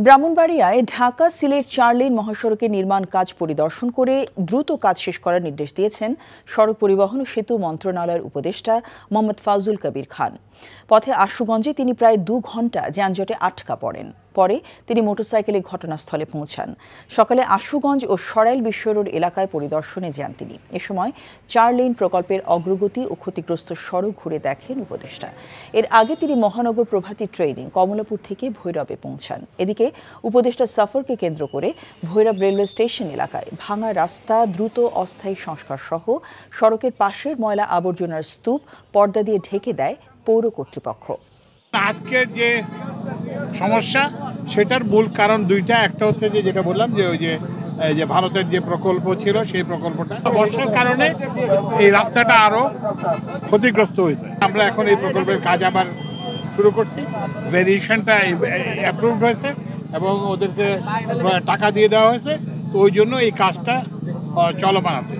ব্রাহ্মণবাড়িয়ায় Dhaka Sylhet ৪ lane মহাসড়কের নির্মাণ কাজ পরিদর্শন করে দ্রুত কাজ শেষ করার নির্দেশ দিয়েছেন সড়ক পরিবহন ও সেতু মন্ত্রণালয়ের উপদেষ্টা মোহাম্মদ ফাউজুল কবির খান। পথে আশুগঞ্জে তিনি প্রায় ২ ঘণ্টা যানজটে আটকা পড়েন। পরে তিনি মোটরসাইকেলে ঘটনাস্থলে পৌঁছান। সকালে আশুগঞ্জ ও সরাইল বিশ্ব রোড এলাকায় পরিদর্শনে যান তিনি। এ সময় ৪ লেন প্রকল্পের অগ্রগতি ও ক্ষতিগ্রস্ত সড়ক ঘুরে দেখেন উপদেষ্টা। এর আগে তিনি মহানগর প্রভাতী ট্রেনে কমলাপুর থেকে ভৈরবে পৌঁছান। এদিকে উপদেষ্টা সফরকে কেন্দ্র করে ভৈরব রেলওয়ে স্টেশন এলাকায় ভাঙা রাস্তা, দ্রুত অস্থায়ী সংস্কার সহ সড়কের পাশের ময়লা আবর্জনার স্তূপ পর্দা দিয়ে ঢেকে দেয় পৌর কর্তৃপক্ষ। আজকের যে সমস্যা সেটার মূল কারণ দুইটা। একটা হচ্ছে যে যেটা বললাম যে ওই যে ভারতের যে প্রকল্প ছিল সেই প্রকল্পটা বর্ষার কারণে এই রাস্তাটা আরো ক্ষতিগ্রস্ত হয়েছে। আমরা এখন এই প্রকল্পের কাজ আবার শুরু করছি। ভ্যারিয়েশনটা অ্যাপ্রুভড হয়েছে এবং ওদেরকে টাকা দিয়ে দেওয়া হয়েছে, তো ওই জন্য এই কাজটা চলমান আছে।